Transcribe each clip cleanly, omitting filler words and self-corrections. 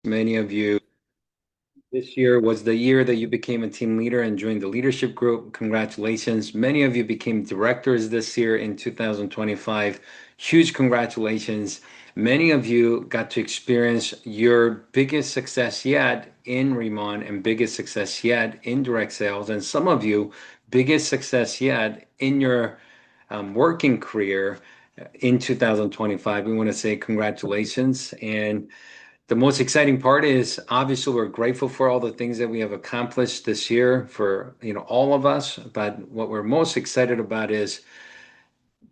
Many of you, this year was the year that you became a team leader and joined the leadership group. Congratulations. Many of you became directors this year in 2025. Huge congratulations. Many of you got to experience your biggest success yet in Riman and biggest success yet in direct sales. And some of you, biggest success yet in your working career in 2025. We want to say congratulations. And the most exciting part is obviously we're grateful for all the things that we have accomplished this year for, all of us. But what we're most excited about is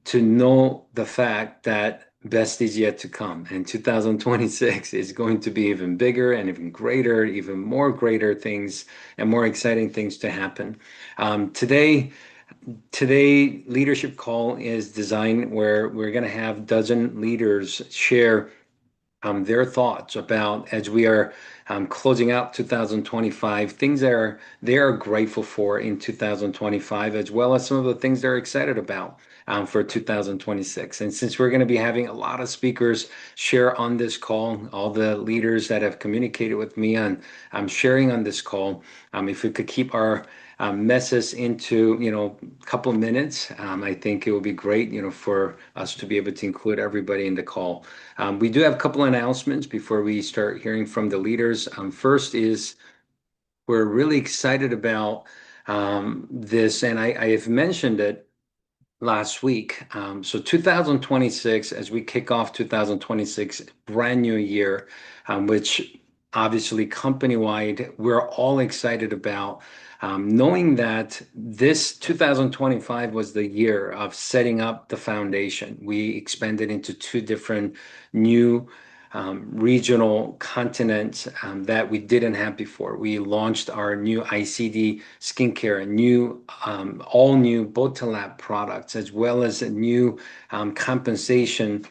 to know the fact that best is yet to come. And 2026 is going to be even bigger and even greater, even more greater things and more exciting things to happen. Today leadership call is designed where we're going to have dozen leaders share their thoughts about as we are closing out 2025, things that they are grateful for in 2025, as well as some of the things they're excited about for 2026. And since we're going to be having a lot of speakers share on this call, all the leaders that have communicated with me on sharing on this call, if we could keep our message into a couple of minutes, I think it would be great for us to be able to include everybody in the call. We do have a couple of announcements before we start hearing from the leaders. First is we're really excited about this, and I have mentioned it last week. So 2026, as we kick off 2026, brand new year, which obviously company-wide, we're all excited about. Knowing that this 2025 was the year of setting up the foundation. We expanded into two different new regional continents that we didn't have before. We launched our new ICD skincare, new all new Botalab products, as well as a new compensation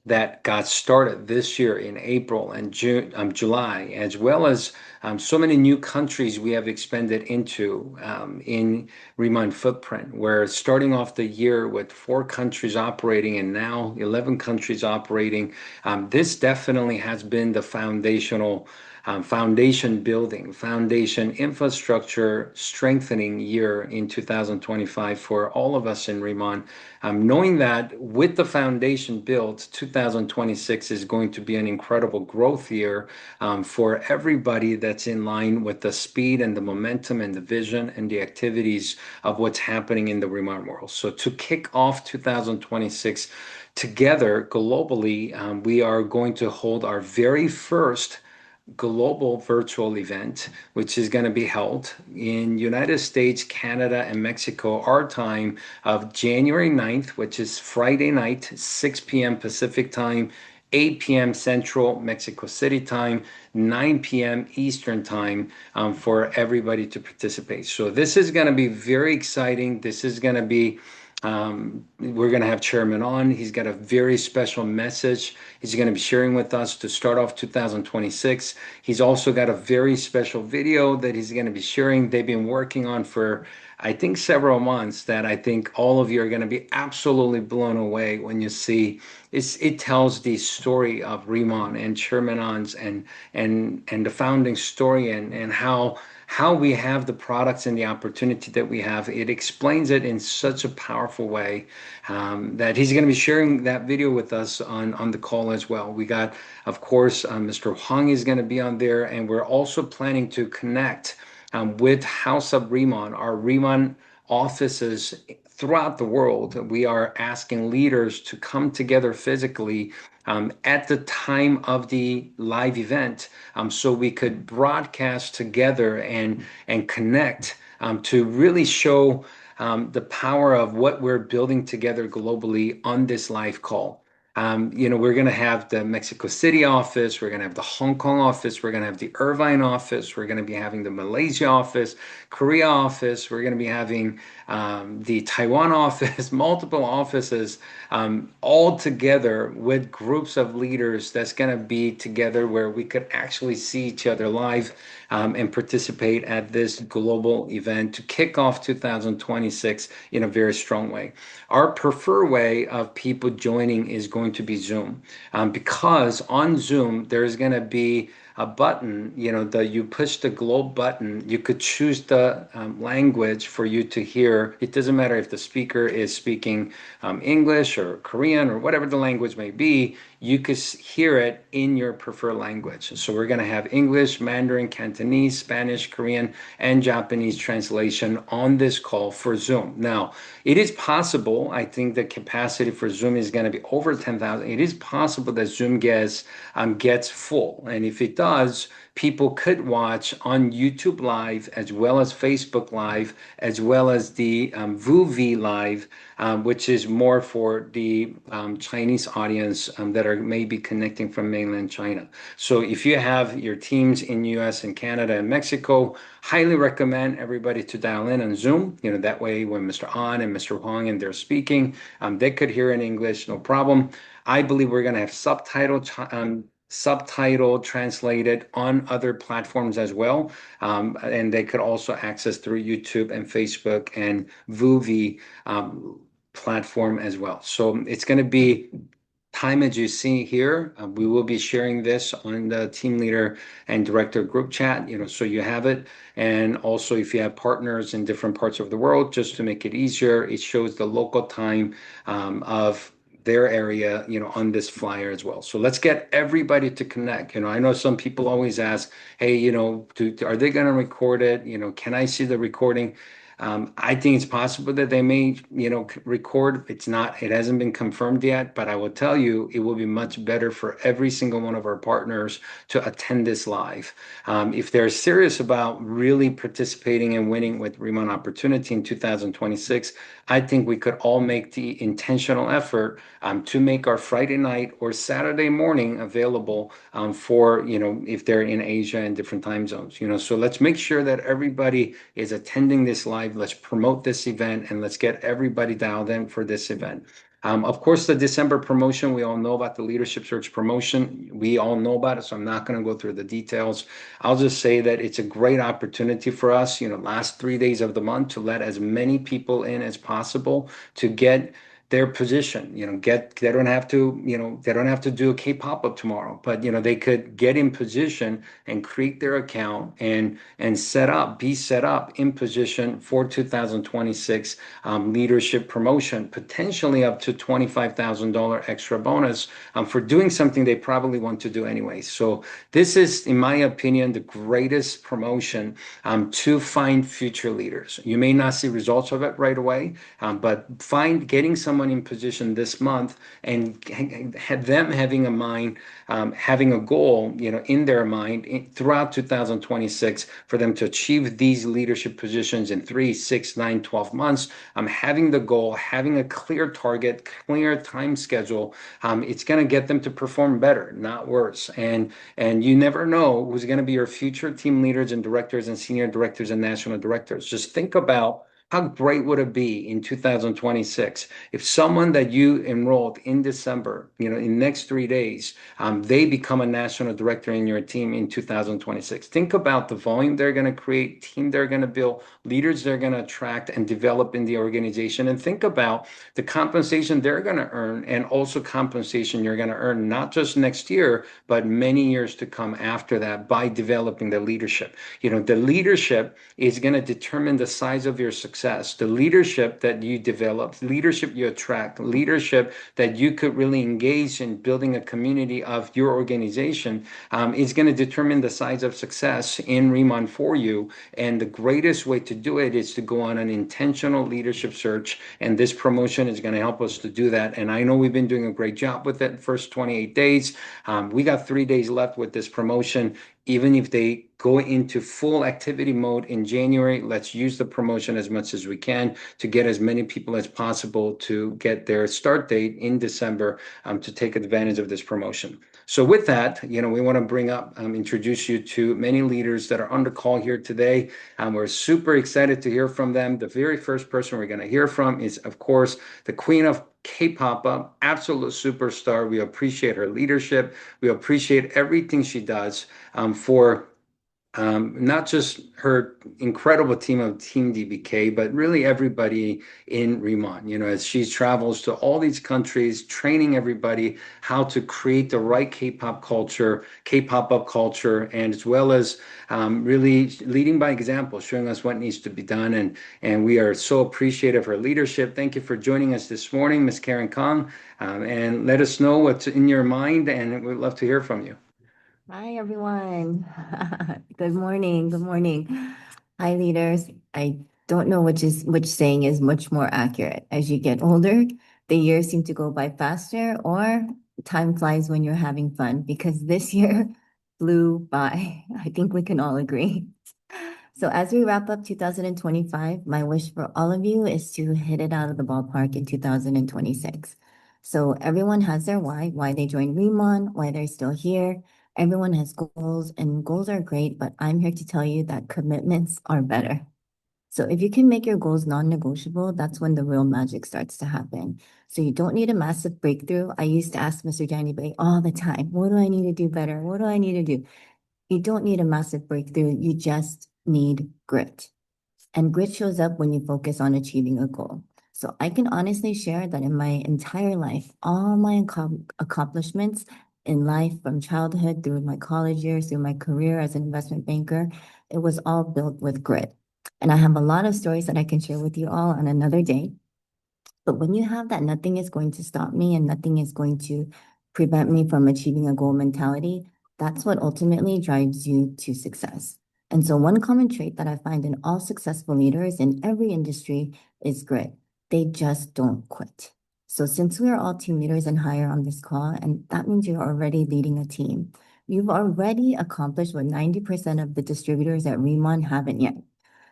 that got started this year in April and June, July, as well as so many new countries we have expanded into in Riman footprint. We're starting off the year with 4 countries operating and now 11 countries operating. This definitely has been the foundation building, foundation infrastructure strengthening year in 2025 for all of us in Riman. Knowing that with the foundation built, 2026 is going to be an incredible growth year for everybody that's in line with the speed and the momentum and the vision and the activities of what's happening in the Riman world. So to kick off 2026 together globally, we are going to hold our very first global virtual event, which is going to be held in United States, Canada, and Mexico, our time of January 9th, which is Friday night, 6 p.m. Pacific time, 8 p.m. Central Mexico City time, 9 p.m. Eastern time for everybody to participate. So this is going to be very exciting. This is going to be we're going to have Chairman on. He's got a very special message he's going to be sharing with us to start off 2026. He's also got a very special video that he's going to be sharing. They've been working on for, I think, several months that I think all of you are going to be absolutely blown away when you see. It tells the story of Riman and Chairman On's and the founding story and how we have the products and the opportunity that we have. It explains it in such a powerful way that he's going to be sharing that video with us on the call as well. We got, of course, Mr. Huang is going to be on there, and we're also planning to connect with House of Riman, our Riman offices throughout the world. We are asking leaders to come together physically at the time of the live event so we could broadcast together and connect to really show the power of what we're building together globally on this live call. We're going to have the Mexico City office, we're going to have the Hong Kong office, we're going to have the Irvine office, we're going to be having the Malaysia office, Korea office, we're going to be having the Taiwan office, multiple offices, all together with groups of leaders that's going to be together where we could actually see each other live and participate at this global event to kick off 2026 in a very strong way. Our preferred way of people joining is going to be Zoom because on Zoom, there's going to be a button, you push the globe button, you could choose the language for you to hear. It doesn't matter if the speaker is speaking English or Korean or whatever the language may be, you could hear it in your preferred language. So we're going to have English, Mandarin, Cantonese, Spanish, Korean, and Japanese translation on this call for Zoom. Now, it is possible, I think the capacity for Zoom is going to be over 10,000. It is possible that Zoom gets full. And if it does, people could watch on YouTube Live as well as Facebook Live, as well as the VooV Live, which is more for the Chinese audience that are maybe connecting from mainland China. So if you have your teams in US and Canada and Mexico, highly recommend everybody to dial in on Zoom. That way when Mr. An and Mr. Huang and they're speaking, they could hear in English, no problem. I believe we're going to have subtitle translated on other platforms as well. And they could also access through YouTube and Facebook and VooV platform as well. So it's going to be time as you see here. We will be sharing this on the team leader and director group chat, so you have it. And also if you have partners in different parts of the world, just to make it easier, it shows the local time of their area, on this flyer as well. So let's get everybody to connect. I know some people always ask, hey, are they going to record it? Can I see the recording? I think it's possible that they may, record. It hasn't been confirmed yet, but I will tell you, it will be much better for every single one of our partners to attend this live. If they're serious about really participating and winning with Riman Opportunity in 2026, I think we could all make the intentional effort to make our Friday night or Saturday morning available for, if they're in Asia and different time zones. So let's make sure that everybody is attending this live. Let's promote this event and let's get everybody dialed in for this event. Of course, the December promotion, we all know about the leadership search promotion. We all know about it, so I'm not going to go through the details. I'll just say that it's a great opportunity for us, last 3 days of the month, to let as many people in as possible to get their position. They don't have to do a K-pop up tomorrow, but they could get in position and create their account and be set up in position for 2026 leadership promotion, potentially up to $25,000 extra bonus for doing something they probably want to do anyway. So this is, in my opinion, the greatest promotion to find future leaders. You may not see results of it right away, but getting someone in position this month and have them having having a goal, in their mind throughout 2026 for them to achieve these leadership positions in 3, 6, 9, 12 months. Having the goal, having a clear target, clear time schedule, it's going to get them to perform better, not worse. And you never know who's going to be your future team leaders and directors and senior directors and national directors. Just think about how great would it be in 2026 if someone that you enrolled in December, in next 3 days, they become a national director in your team in 2026? Think about the volume they're going to create, team they're going to build, leaders they're going to attract and develop in the organization. And think about the compensation they're going to earn and also compensation you're going to earn, not just next year, but many years to come after that by developing the leadership. The leadership is going to determine the size of your success. The leadership that you develop, leadership you attract, leadership that you could really engage in building a community of your organization is going to determine the size of success in Riman for you. And the greatest way to do it is to go on an intentional leadership search. And this promotion is going to help us to do that. And I know we've been doing a great job with it the first 28 days. We got 3 days left with this promotion. Even if they go into full activity mode in January, let's use the promotion as much as we can to get as many people as possible to get their start date in December to take advantage of this promotion. So with that, we want to introduce you to many leaders that are on the call here today. We're super excited to hear from them. The very first person we're going to hear from is, of course, the queen of K-pop, absolute superstar. We appreciate her leadership. We appreciate everything she does for not just her incredible team of Team DBK, but really everybody in Riman. As she travels to all these countries, training everybody how to create the right K-pop culture, K-pop up culture, and as well as really leading by example, showing us what needs to be done. And we are so appreciative of her leadership. Thank you for joining us this morning, Miss Karen Kong, and let us know what's in your mind, and we'd love to hear from you. Hi, everyone. Good morning. Good morning. Hi, leaders. I don't know which saying is much more accurate. As you get older, the years seem to go by faster, or time flies when you're having fun, because this year flew by. I think we can all agree. So as we wrap up 2025, my wish for all of you is to hit it out of the ballpark in 2026. So everyone has their why they joined Remon, why they're still here. Everyone has goals, and goals are great, but I'm here to tell you that commitments are better. So if you can make your goals non-negotiable, that's when the real magic starts to happen. So you don't need a massive breakthrough. I used to ask Mr. Danny Bay all the time, what do I need to do better? What do I need to do? You don't need a massive breakthrough. You just need grit. And grit shows up when you focus on achieving a goal. So I can honestly share that in my entire life, all my accomplishments in life from childhood through my college years, through my career as an investment banker, it was all built with grit. And I have a lot of stories that I can share with you all on another day. But when you have that, nothing is going to stop me and nothing is going to prevent me from achieving a goal mentality, that's what ultimately drives you to success. And so, one common trait that I find in all successful leaders in every industry is grit. They just don't quit. So, since we are all team leaders and higher on this call, and that means you're already leading a team, you've already accomplished what 90% of the distributors at Remon haven't yet.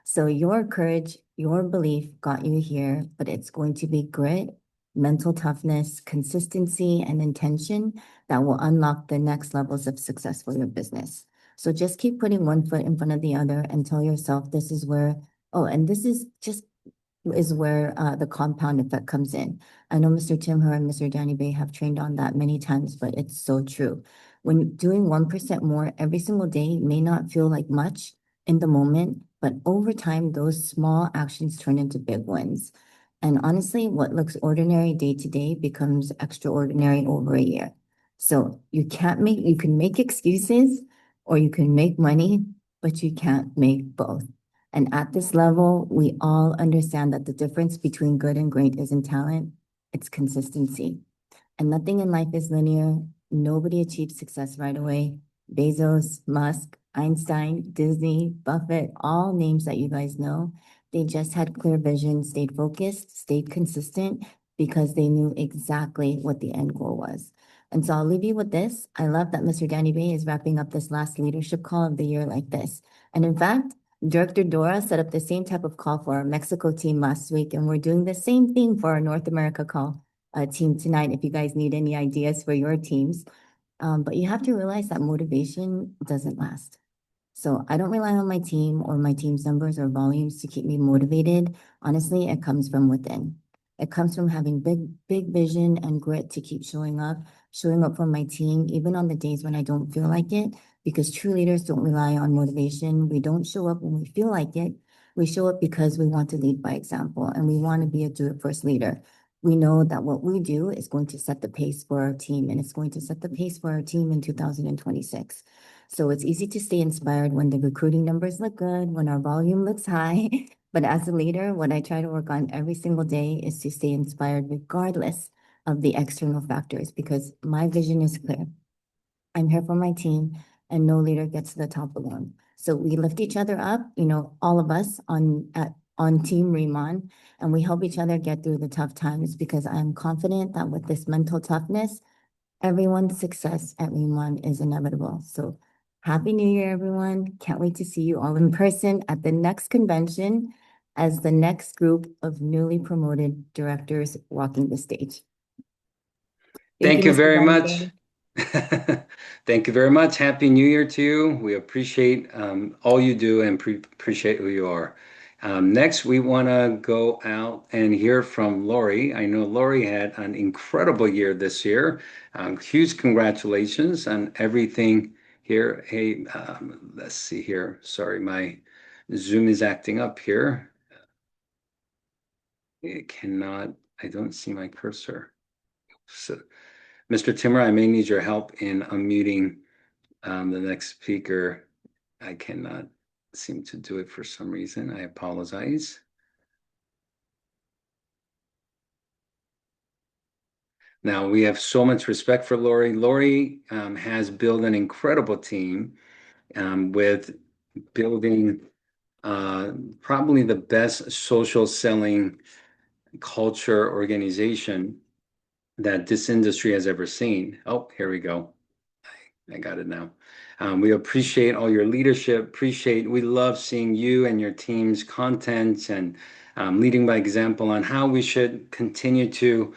So your courage, your belief got you here, but it's going to be grit, mental toughness, consistency, and intention that will unlock the next levels of success for your business. So just keep putting one foot in front of the other and tell yourself this is where, oh, and this is just is where the compound effect comes in. I know Mr. Tim Her and Mr. Danny Bay have trained on that many times, but it's so true. When doing 1% more every single day may not feel like much in the moment, but over time, those small actions turn into big wins. And honestly, what looks ordinary day to day becomes extraordinary over a year. So you can make excuses or you can make money, but you can't make both. And at this level, we all understand that the difference between good and great isn't talent, it's consistency. And nothing in life is linear. Nobody achieves success right away. Bezos, Musk, Einstein, Disney, Buffett, all names that you guys know, they just had clear vision, stayed focused, stayed consistent because they knew exactly what the end goal was. And so I'll leave you with this. I love that Mr. Danny Bay is wrapping up this last leadership call of the year like this. And in fact, Director Dora set up the same type of call for our Mexico team last week, and we're doing the same thing for our North America call team tonight if you guys need any ideas for your teams. But you have to realize that motivation doesn't last. So I don't rely on my team or my team's numbers or volumes to keep me motivated. Honestly, it comes from within. It comes from having big vision and grit to keep showing up for my team, even on the days when I don't feel like it, because true leaders don't rely on motivation. We don't show up when we feel like it. We show up because we want to lead by example and we want to be a do-it-first leader. We know that what we do is going to set the pace for our team, and it's going to set the pace for our team in 2026. So it's easy to stay inspired when the recruiting numbers look good, when our volume looks high. But as a leader, what I try to work on every single day is to stay inspired regardless of the external factors because my vision is clear. I'm here for my team, and no leader gets to the top alone. So we lift each other up, all of us on Team Riman, and we help each other get through the tough times because I'm confident that with this mental toughness, everyone's success at Riman is inevitable. So Happy New Year, everyone. Can't wait to see you all in person at the next convention as the next group of newly promoted directors walking the stage. Thank you, Thank you Mr. very Danny much. Bay. Thank you very much. Happy New Year to you. We appreciate all you do and appreciate who you are. Next, we want to go out and hear from Lori. I know Lori had an incredible year this year. Huge congratulations on everything here. Hey, let's see here. Sorry, my Zoom is acting up here. It cannot, I don't see my cursor. So, Mr. Timmer, I may need your help in unmuting the next speaker. I cannot seem to do it for some reason. I apologize. Now, we have so much respect for Lori. Lori has built an incredible team with building uh, probably the best social selling culture organization that this industry has ever seen. Oh, here we go. I got it now. We appreciate all your leadership. We love seeing you and your team's content and leading by example on how we should continue to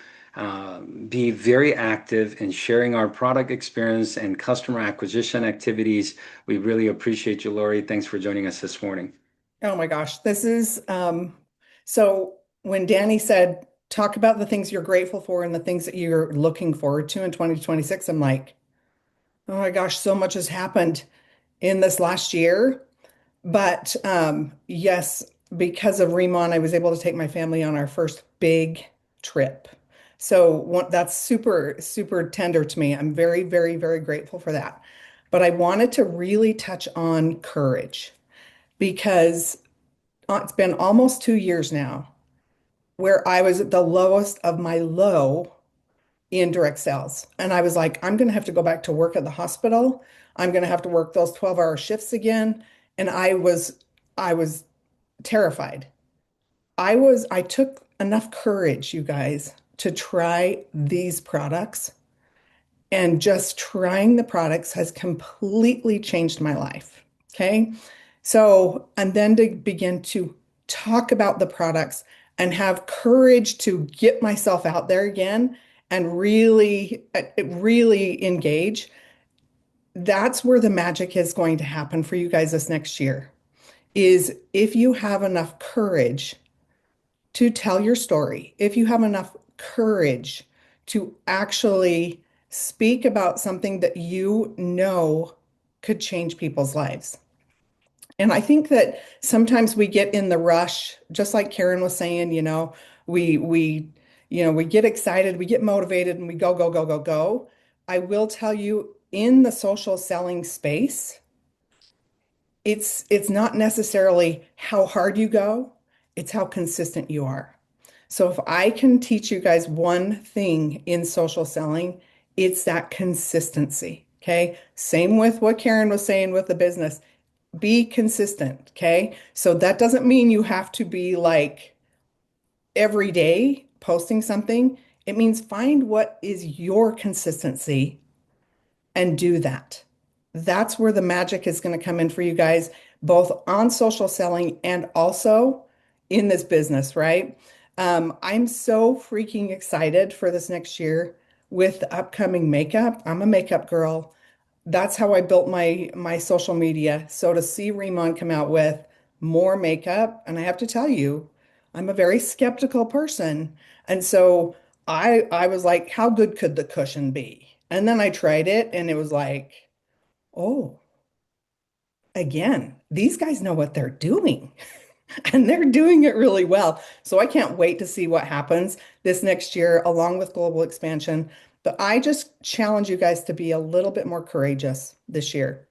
be very active in sharing our product experience and customer acquisition activities. We really appreciate you, Lori. Thanks for joining us this morning. Oh my gosh, this is so when Danny said talk about the things you're grateful for and the things that you're looking forward to in 2026, I'm like, oh my gosh, so much has happened in this last year. But yes, because of Riman, I was able to take my family on our first big trip. So that's super, super tender to me. I'm very, very, very grateful for that. But I wanted to really touch on courage because it's been almost 2 years now where I was at the lowest of my low in direct sales. And I was like, I'm going to have to go back to work at the hospital. I'm going to have to work those 12-hour shifts again. And I was terrified. I took enough courage, you guys, to try these products. And just trying the products has completely changed my life. Okay. So, and then to begin to talk about the products and have courage to get myself out there again and really engage. That's where the magic is going to happen for you guys this next year. Is if you have enough courage to tell your story, if you have enough courage to actually speak about something that you know could change people's lives. And I think that sometimes we get in the rush, just like Karen was saying, we get excited, we get motivated, and we go, go, go, go, go. I will tell you, in the social selling space, it's not necessarily how hard you go, it's how consistent you are. So if I can teach you guys one thing in social selling, it's that consistency. Okay. Same with what Karen was saying with the business. Be consistent. Okay. So that doesn't mean you have to be like every day posting something. It means find what is your consistency and do that. That's where the magic is going to come in for you guys, both on social selling and also in this business, right? I'm so freaking excited for this next year with the upcoming makeup. I'm a makeup girl. That's how I built my social media. So to see Riman come out with more makeup, and I have to tell you, I'm a very skeptical person. And so I was like, how good could the cushion be? And then I tried it and it was like, oh, again, these guys know what they're doing. And they're doing it really well. So I can't wait to see what happens this next year, along with global expansion. But I just challenge you guys to be a little bit more courageous this year,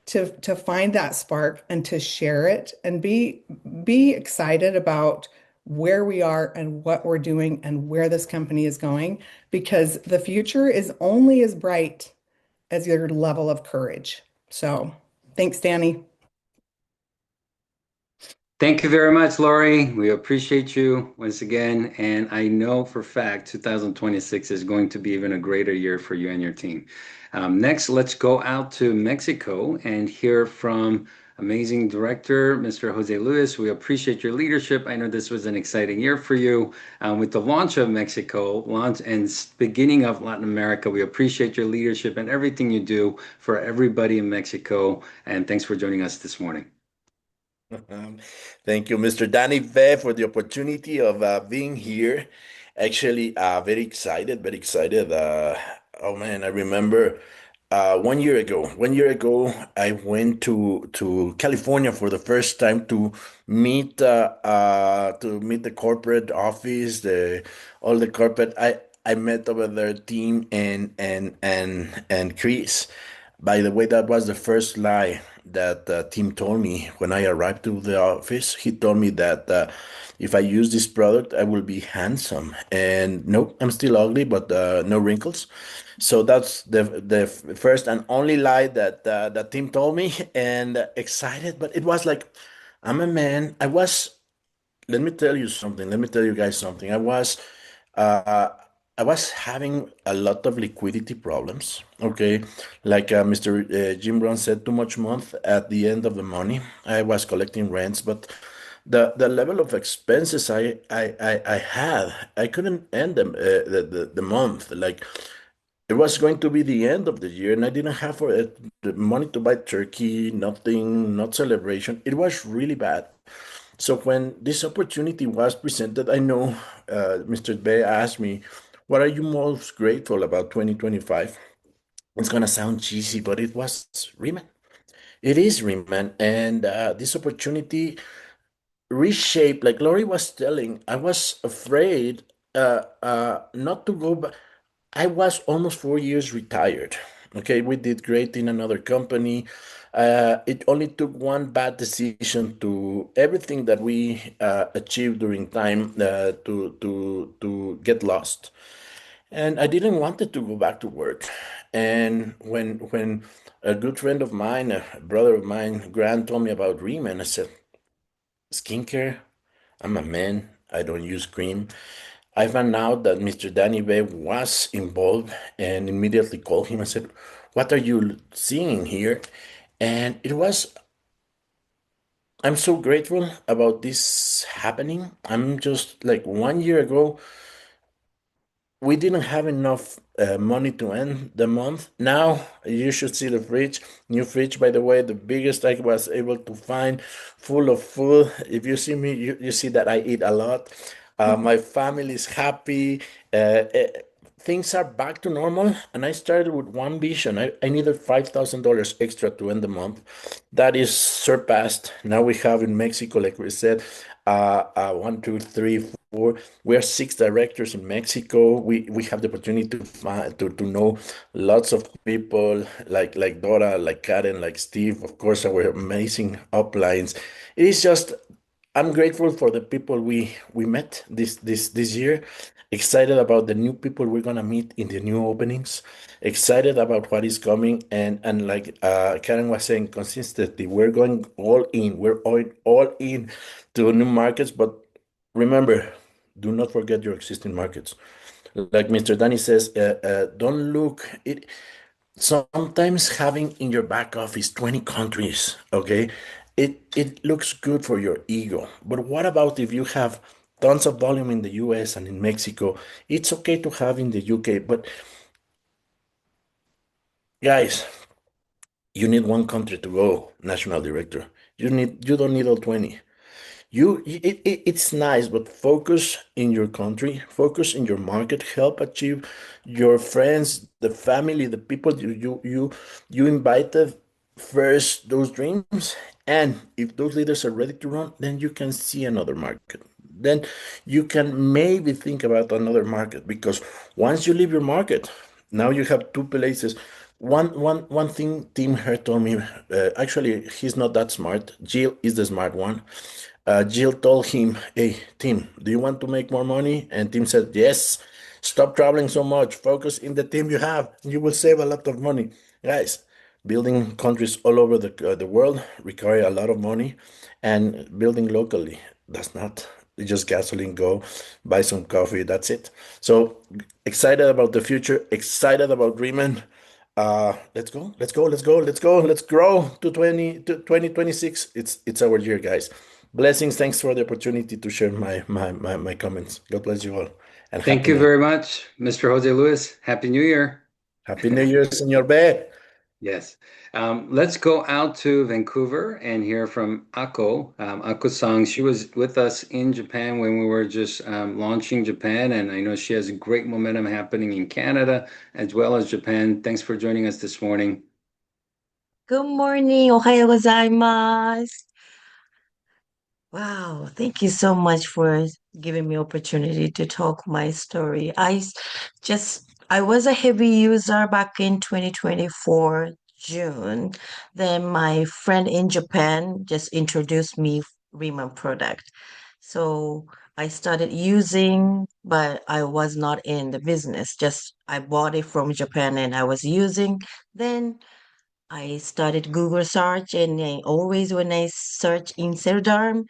to find that spark and to share it and be excited about where we are and what we're doing and where this company is going, because the future is only as bright as your level of courage. So thanks, Danny. Thank you very much, Lori. We appreciate you once again. And I know for a fact 2026 is going to be even a greater year for you and your team. Next, let's go out to Mexico and hear from amazing director, Mr. Jose Luis. We appreciate your leadership. I know this was an exciting year for you with the launch of Mexico, launch and beginning of Latin America. We appreciate your leadership and everything you do for everybody in Mexico. And thanks for joining us this morning. Um, Thank you, Mr. Danny Ve, for the opportunity of being here. Actually, very excited, very excited. Oh man, I remember. 1 year ago. 1 year ago, I went to California for the first time to meet the corporate office, the all the corporate. I met over their team and Chris. By the way, that was the first lie that Tim told me when I arrived to the office. He told me that if I use this product, I will be handsome. And no, I'm still ugly, but no wrinkles. So that's the first and only lie that Tim told me, and excited. But it was like, I'm a man. Let me tell you something. Let me tell you guys something. Uh, I was having a lot of liquidity problems. Okay, like Mr. Jim Brown said, too much month at the end of the money. I was collecting rents, but the level of expenses I had, I couldn't end them the month. Like it was going to be the end of the year, and I didn't have for it the money to buy turkey, nothing, not celebration. It was really bad. So when this opportunity was presented, I know Mr. Bay asked me, "What are you most grateful about 2025?" It's gonna sound cheesy, but it was Riman. It is Riman, and this opportunity reshaped. Like Lori was telling, I was afraid not to go back. I was almost 4 years retired. Okay, we did great in another company. It only took one bad decision to everything that we achieved during time to get lost. And I didn't want it to go back to work. And when a good friend of mine, a brother of mine, Grant, told me about Reman, I said, skincare? I'm a man. I don't use cream. I found out that Mr. Danny Webb was involved and immediately called him and said, "What are you seeing here?" And I'm so grateful about this happening. I'm just like 1 year ago, we didn't have enough money to end the month. Now you should see the fridge, new fridge, by the way, the biggest I was able to find, full of food. If you see me, you see that I eat a lot. My family is happy. Things are back to normal. And I started with one vision. I needed $5,000 extra to end the month. That is surpassed. Now we have in Mexico, like we said, one, two, three, four. We are six directors in Mexico. We have the opportunity to know lots of people like Dora, like Karen, like Steve, of course, our amazing uplines. It is just I'm grateful for the people we met this year. Excited about the new people we're gonna meet in the new openings. Excited about what is coming, and like Karen was saying, consistently, we're going all in. We're all in to new markets, but remember, do not forget your existing markets. Like Mr. Danny says, don't look it. Sometimes having in your back office 20 countries, okay, it looks good for your ego. But what about if you have tons of volume in the US and in Mexico? It's okay to have in the UK, but guys, you need one country to go, national director. You don't need all 20. It's nice, but focus in your country, focus in your market, help achieve your friends, the family, the people you invited first those dreams. And if those leaders are ready to run, then you can see another market. Then you can maybe think about another market because once you leave your market, now you have two places. One thing Tim Hurt told me, actually, he's not that smart. Jill is the smart one. Jill told him, "Hey, Tim, do you want to make more money?" And Tim said, "Yes. Stop traveling so much. Focus in the team you have. You will save a lot of money." Guys, building countries all over the world require a lot of money, and building locally does not. It's just gasoline, go buy some coffee. That's it. So excited about the future. Excited about Dreaming. Let's go. Let's go. Let's go. Let's go. Let's grow to 2026. It's our year, guys. Blessings. Thanks for the opportunity to share my comments. God bless you all. And Thank happy you New Year. very much, Mr. Jose Luis. Happy New Year. Happy New Year, Señor B. Yes. Let's go out to Vancouver and hear from Ako. Ako-san, she was with us in Japan when we were just launching Japan, and I know she has great momentum happening in Canada as well as Japan. Thanks for joining us this morning. Good morning. おはようございます. Wow, thank you so much for giving me opportunity to talk my story. I was a heavy user back in 2024 June. Then my friend in Japan just introduced me Riman product. So I started using, but I was not in the business. Just I bought it from Japan and I was using. Then I started Google search and always when I search in Derm,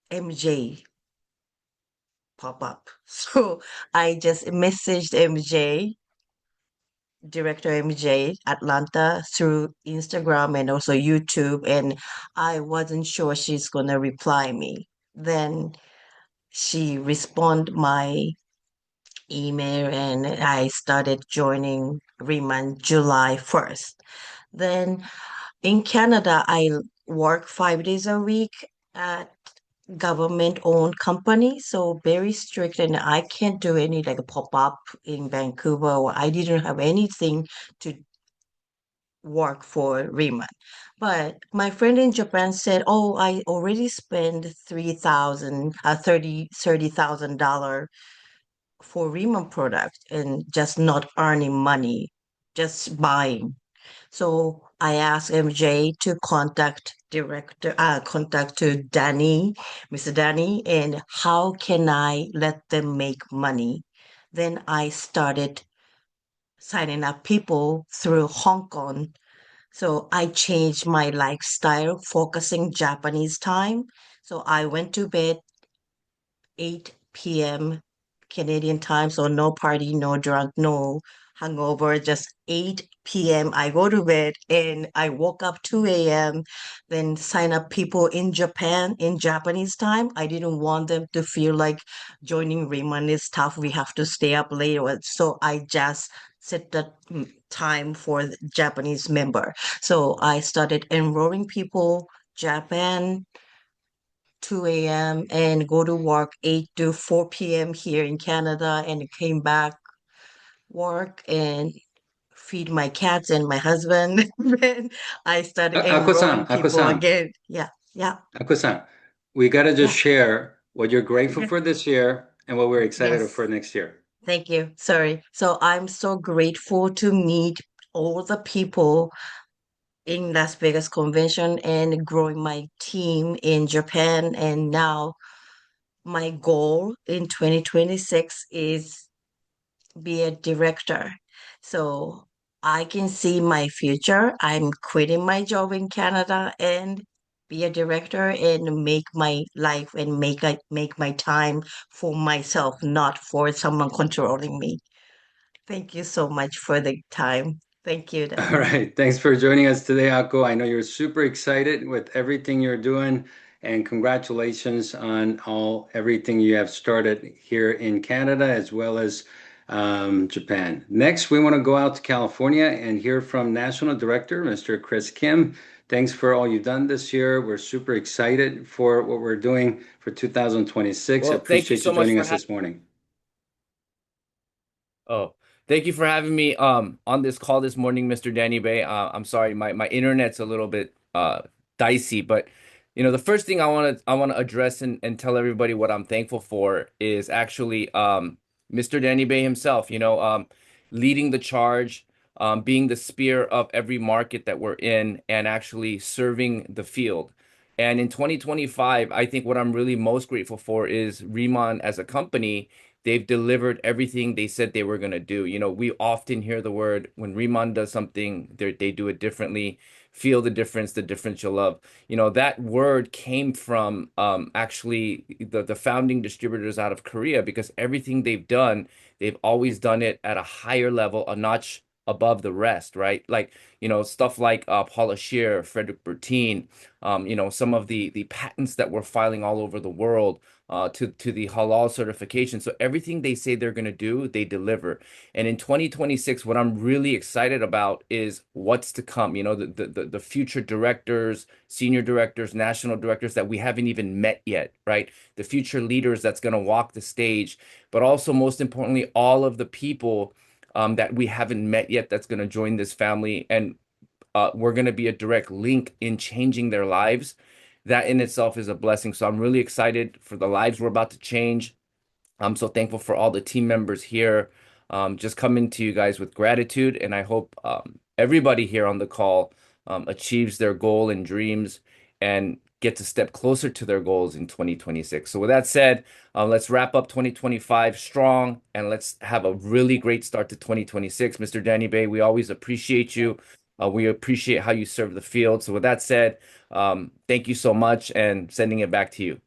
MJ pop up. So I just messaged MJ, Director MJ Atlanta through Instagram and also YouTube, and I wasn't sure she's gonna reply me. Then she responded my email and I started joining Riemann July 1st. Then in Canada, I work 5 days a week at government-owned company, so very strict, and I can't do any like pop-up in Vancouver, or I didn't have anything to work for Riman. But my friend in Japan said, "Oh, I already spent 3,000, $30,000 for Riman product and just not earning money, just buying." So I asked MJ to contact to Danny, Mr. Danny, and how can I let them make money? Then I started signing up people through Hong Kong. So I changed my lifestyle, focusing Japanese time. So I went to bed 8 p.m. Canadian time, so no party, no drunk, no hangover, just 8 p.m. I go to bed and I woke up 2 a.m., then sign up people in Japan in Japanese time. I didn't want them to feel like joining Raymond is tough. We have to stay up late. So I just set the time for the Japanese member. So I started enrolling people, Japan 2 a.m. and go to work 8 to 4 p.m. here in Canada and came back, work and feed my cats and my husband. Then I started Ako-san, enrolling people Ako-san, again. Yeah, yeah, Ako-san, we got to just yeah. share what you're grateful Okay. for this year and what we're excited Yes. for next year. Thank you. Sorry. So I'm so grateful to meet all the people in Las Vegas convention and growing my team in Japan. And now my goal in 2026 is be a director. So I can see my future. I'm quitting my job in Canada and be a director and make my life and make my time for myself, not for someone controlling me. Thank you so much for the time. Thank you, All Danny. right. Thanks for joining us today, Ako. I know you're super excited with everything you're doing, and congratulations on everything you have started here in Canada as well as Japan. Next, we want to go out to California and hear from National Director, Mr. Chris Kim. Thanks for all you've done this year. We're super excited for what we're doing for 2026. Well, thank you Appreciate you so much joining for us this morning. oh, thank you for having me on this call this morning, Mr. Danny Bay. I'm sorry, my internet's a little bit dicey, but the first thing I want to address and tell everybody what I'm thankful for is actually Mr. Danny Bay himself, leading the charge, being the spear of every market that we're in and actually serving the field. And in 2025, I think what I'm really most grateful for is Riman as a company. They've delivered everything they said they were going to do. We often hear the word when Riman does something, they do it differently. Feel the difference you'll love. That word came from actually the founding distributors out of Korea because everything they've done, they've always done it at a higher level, a notch above the rest, right? Like, stuff like Paula Scheer, Frederick Bertin, some of the patents that we're filing all over the world, to the halal certification. So everything they say they're going to do, they deliver. And in 2026, what I'm really excited about is what's to come. The future directors, senior directors, national directors that we haven't even met yet, right? The future leaders that's going to walk the stage, but also most importantly, all of the people that we haven't met yet that's going to join this family. And we're going to be a direct link in changing their lives. That in itself is a blessing. So I'm really excited for the lives we're about to change. I'm so thankful for all the team members here. Just coming to you guys with gratitude, and I hope everybody here on the call achieves their goal and dreams and gets a step closer to their goals in 2026. So with that said, let's wrap up 2025 strong and let's have a really great start to 2026. Mr. Danny Bay, we always appreciate you. We appreciate how you serve the field. So with that said, thank you so much and sending it back to you.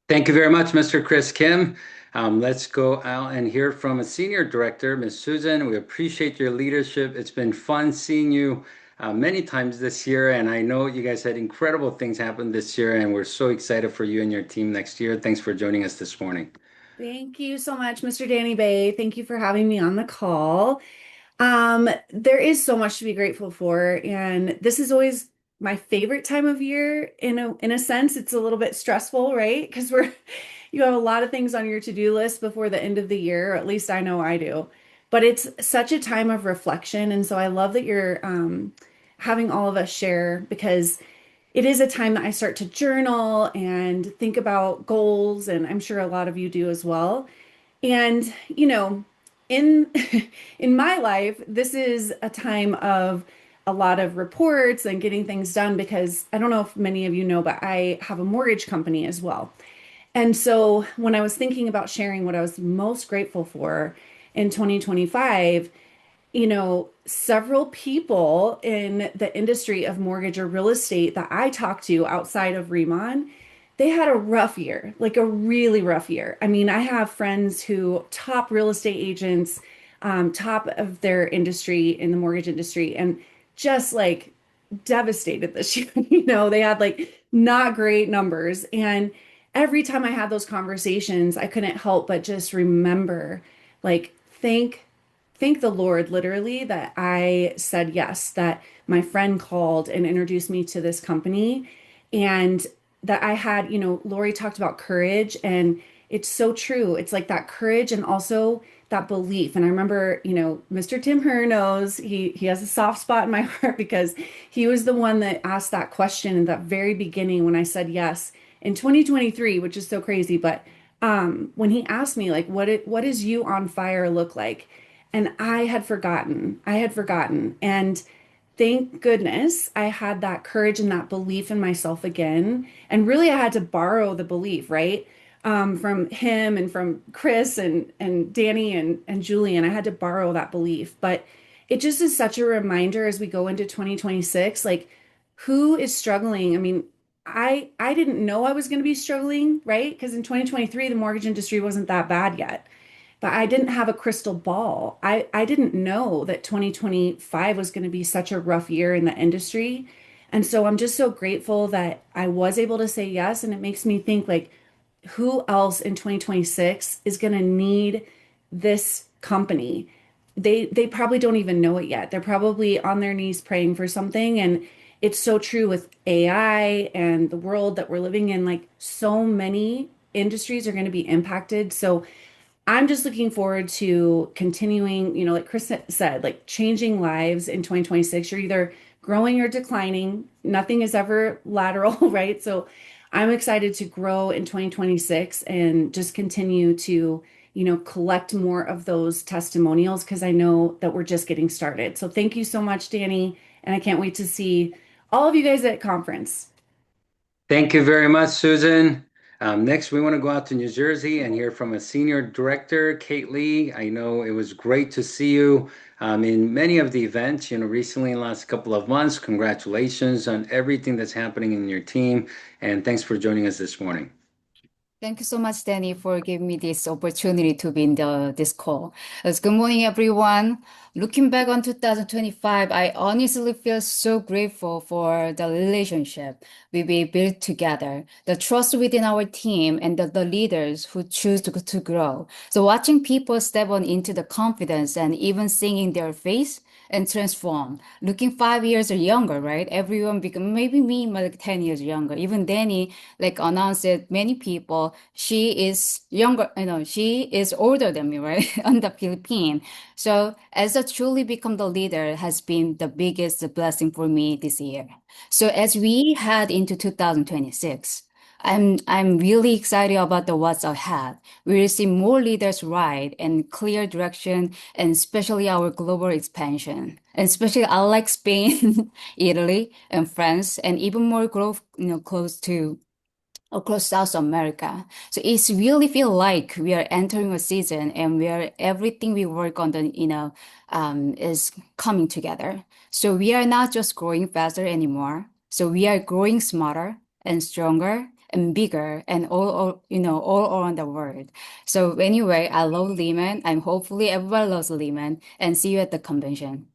Thank you very much, Mr. Chris Kim. Let's go out and hear from a senior director, Ms. Susan. We appreciate your leadership. It's been fun seeing you many times this year, and I know you guys had incredible things happen this year, and we're so excited for you and your team next year. Thanks for joining us this morning. Thank you so much, Mr. Danny Bay. Thank you for having me on the call. There is so much to be grateful for, and this is always my favorite time of year in a sense. It's a little bit stressful, right? Because you have a lot of things on your to-do list before the end of the year, or at least I know I do. But it's such a time of reflection, and so I love that you're having all of us share because it is a time that I start to journal and think about goals, and I'm sure a lot of you do as well. And, in in my life, this is a time of a lot of reports and getting things done because I don't know if many of you know, but I have a mortgage company as well. And so when I was thinking about sharing what I was most grateful for in 2025, several people in the industry of mortgage or real estate that I talked to outside of Riman, they had a rough year, like a really rough year. I mean, I have friends who top real estate agents, top of their industry in the mortgage industry, and just like devastated this year. They had like not great numbers. And every time I had those conversations, I couldn't help but just remember, like, thank the Lord, literally, that I said yes, that my friend called and introduced me to this company, and that I had, Lori talked about courage, and it's so true. It's like that courage and also that belief. And I remember, Mr. Tim Herr knows he has a soft spot in my heart because he was the one that asked that question in that very beginning when I said yes in 2023, which is so crazy. But when he asked me, like, what does you on fire look like? And I had forgotten. I had forgotten. And thank goodness I had that courage and that belief in myself again. And really, I had to borrow the belief, right? From him and from Chris and Danny and Julian. I had to borrow that belief. But it just is such a reminder as we go into 2026, like who is struggling? I mean, I didn't know I was going to be struggling, right? Because in 2023, the mortgage industry wasn't that bad yet. But I didn't have a crystal ball. I didn't know that 2025 was going to be such a rough year in the industry. And so I'm just so grateful that I was able to say yes. And it makes me think like, who else in 2026 is going to need this company? They probably don't even know it yet. They're probably on their knees praying for something. And it's so true with AI and the world that we're living in. Like so many industries are going to be impacted. So I'm just looking forward to continuing, like Chris said, like changing lives in 2026. You're either growing or declining. Nothing is ever lateral, right? So I'm excited to grow in 2026 and just continue to, collect more of those testimonials because I know that we're just getting started. So thank you so much, Danny. And I can't wait to see all of you guys at conference. Thank you very much, Susan. Next, we want to go out to New Jersey and hear from a senior director, Kate Lee. I know it was great to see you in many of the events, recently in the last couple of months. Congratulations on everything that's happening in your team, and thanks for joining us this morning. Thank you so much, Danny, for giving me this opportunity to be in this call. Good morning, everyone. Looking back on 2025, I honestly feel so grateful for the relationship we built together, the trust within our team, and the leaders who choose to grow. So watching people step on into the confidence and even seeing their face and transform. Looking 5 years or younger, right? Everyone become maybe me, like 10 years younger. Even Danny, like announced it, many people, she is younger, she is older than me, right? On the Philippines. So as a truly become the leader has been the biggest blessing for me this year. So as we head into 2026, I'm really excited about the what's ahead. We will see more leaders ride and clear direction, and especially our global expansion. And especially I like Spain, Italy, and France, and even more growth, close to across South America. So it's really feel like we are entering a season and where everything we work on is coming together. So we are not just growing faster anymore. So we are growing smarter and stronger and bigger and all around the world. So anyway, I love Lehman and hopefully everyone loves Lehman and see you at the convention.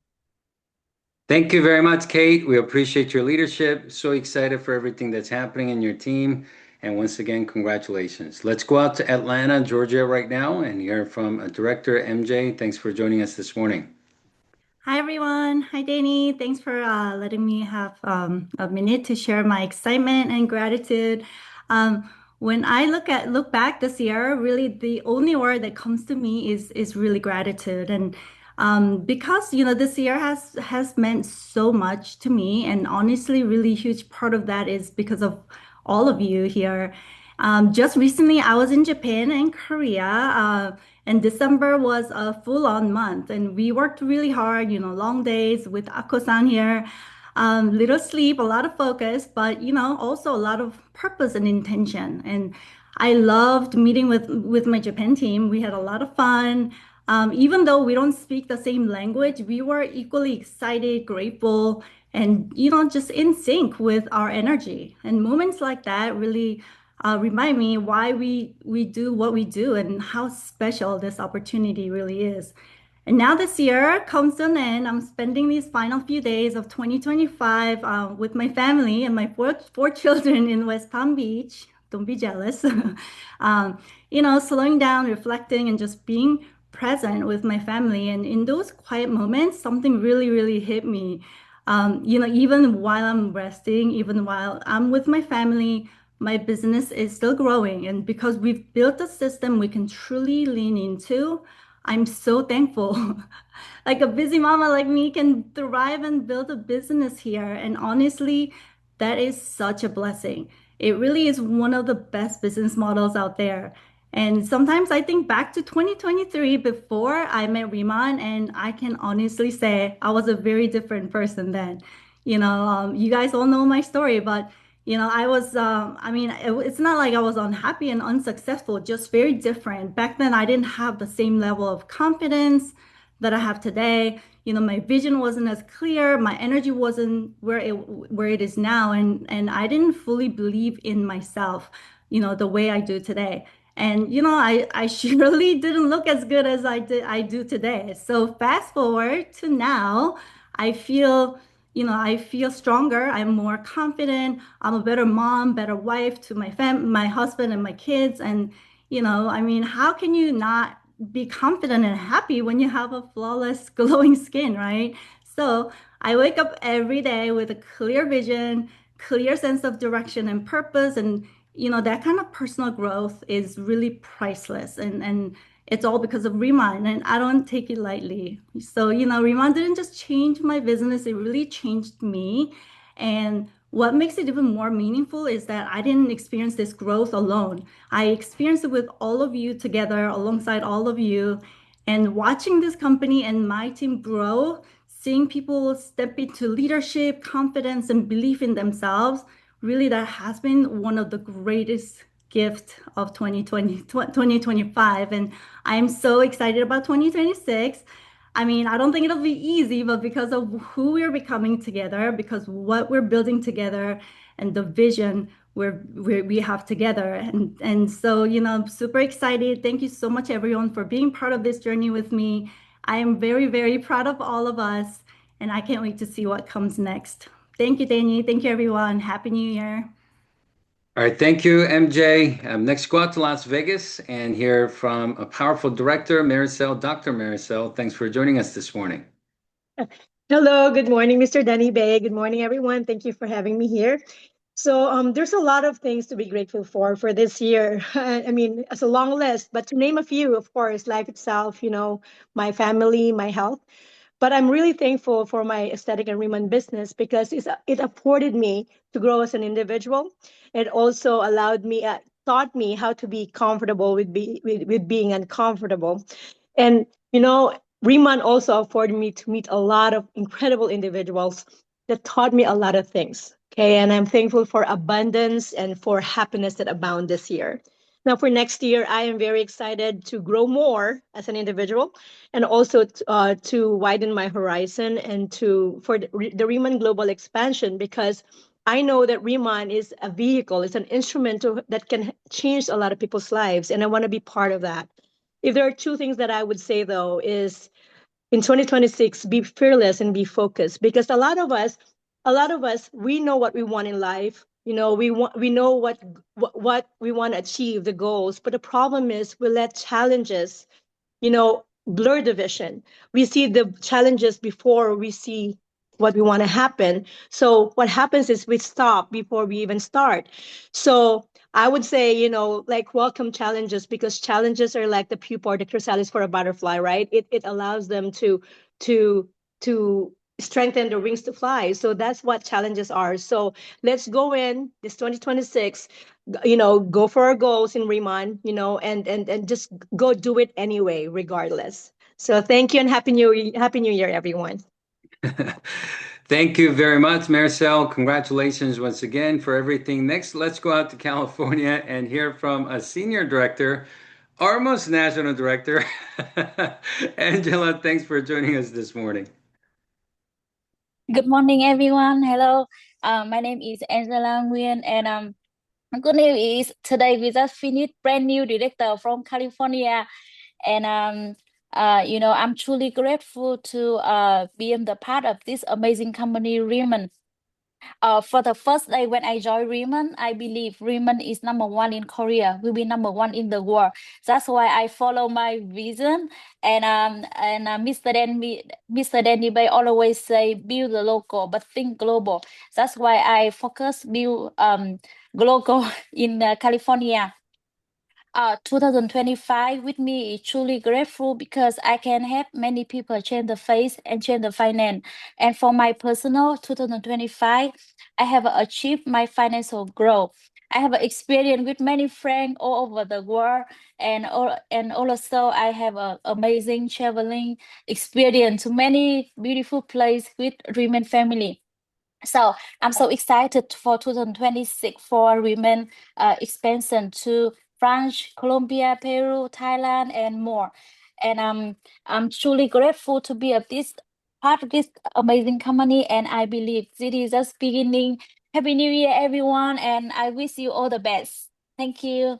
Thank you very much, Kate. We appreciate your leadership. So excited for everything that's happening in your team. And once again, congratulations. Let's go out to Atlanta, Georgia right now and hear from Director MJ. Thanks for joining us this morning. Hi, everyone. Hi, Danny. Thanks for letting me have a minute to share my excitement and gratitude. When I look back this year, really the only word that comes to me is really gratitude. And because this year has meant so much to me, and honestly, really huge part of that is because of all of you here. Just recently, I was in Japan and Korea. And December was a full-on month, and we worked really hard, long days with Ako-san here. Little sleep, a lot of focus, but also a lot of purpose and intention. And I loved meeting with my Japan team. We had a lot of fun. Even though we don't speak the same language, we were equally excited, grateful, and just in sync with our energy. And moments like that really remind me why we do what we do and how special this opportunity really is. And now this year comes to an end. I'm spending these final few days of 2025 with my family and my four children in West Palm Beach. Don't be jealous. Slowing down, reflecting, and just being present with my family. And in those quiet moments, something really, really hit me. Even while I'm resting, even while I'm with my family, my business is still growing. And because we've built a system we can truly lean into, I'm so thankful. Like a busy mama like me can thrive and build a business here. And honestly, that is such a blessing. It really is one of the best business models out there. And sometimes I think back to 2023 before I met Riman, and I can honestly say I was a very different person then. You guys all know my story, but I was, it's not like I was unhappy and unsuccessful, just very different. Back then, I didn't have the same level of confidence that I have today. My vision wasn't as clear, my energy wasn't where it is now, and I didn't fully believe in myself, the way I do today. And I surely didn't look as good as I do today. So fast forward to now, I feel I feel stronger. I'm more confident. I'm a better mom, better wife to my husband and my kids. And, how can you not be confident and happy when you have a flawless, glowing skin, right? So I wake up every day with a clear vision, clear sense of direction and purpose. And, that kind of personal growth is really priceless. And it's all because of Riman, and I don't take it lightly. So, Riman didn't just change my business, it really changed me. And what makes it even more meaningful is that I didn't experience this growth alone. I experienced it with all of you together, alongside all of you. And watching this company and my team grow, seeing people step into leadership, confidence, and belief in themselves, really, that has been one of the greatest gift of 2025. And I'm so excited about 2026. I don't think it'll be easy, but because of who we're becoming together, because what we're building together and the vision, we have together. And so, I'm super excited. Thank you so much, everyone, for being part of this journey with me. I am very, very proud of all of us, and I can't wait to see what comes next. Thank you, Danny. Thank you, everyone. Happy New Year. All right, thank you, MJ. Next, go out to Las Vegas and hear from a powerful director, Maricel. Dr. Maricel, thanks for joining us this morning. Hello, good morning, Mr. Danny Bay. Good morning, everyone. Thank you for having me here. So, there's a lot of things to be grateful for this year. I mean, it's a long list, but to name a few, of course, life itself, my family, my health. But I'm really thankful for my aesthetic and Riman business because it afforded me to grow as an individual. It also taught me how to be comfortable with being uncomfortable. And, Riman also afforded me to meet a lot of incredible individuals that taught me a lot of things. Okay. And I'm thankful for abundance and for happiness that abound this year. Now, for next year, I am very excited to grow more as an individual and also to widen my horizon and for the Riemann global expansion because I know that Riemann is a vehicle, it's an instrument that can change a lot of people's lives, and I want to be part of that. If there are two things that I would say though is in 2026 be fearless and be focused because a lot of us we know what we want in life, we know what we want to achieve, the goals, but the problem is we let challenges blur the vision. We see the challenges before we see what we want to happen. So what happens is we stop before we even start. So I would say, like welcome challenges because challenges are like the pupa or the chrysalis for a butterfly, right? It allows them to to strengthen their wings to fly. So that's what challenges are. So let's go in this 2026, go for our goals in Riemann, and just go do it anyway, regardless. So thank you and happy New Year, everyone. Thank you very much, Maricel. Congratulations once again for everything. Next, let's go out to California and hear from a senior director, almost national director. Angela, thanks for joining us this morning. Good morning, everyone. Hello. My name is Angela Nguyen, and good news is today we just finished brand new director from California, and I'm truly grateful to be in the part of this amazing company, Riman. For the first day when I joined Riman, I believe Riman is number one in Korea, will be number one in the world. That's why I follow my vision. And Mr. Danny Bay always say build the local but think global. That's why I focus build global in California. 2025 with me is truly grateful because I can help many people change the face and change the finance. And for my personal 2025, I have achieved my financial growth. I have experience with many friends all over the world, and also I have an amazing traveling experience to many beautiful places with Remain family. So I'm so excited for 2026 for Women expansion to France, Colombia, Peru, Thailand, and more. And I'm truly grateful to be this part of this amazing company. And I believe this is just beginning. Happy New Year, everyone, and I wish you all the best. Thank you.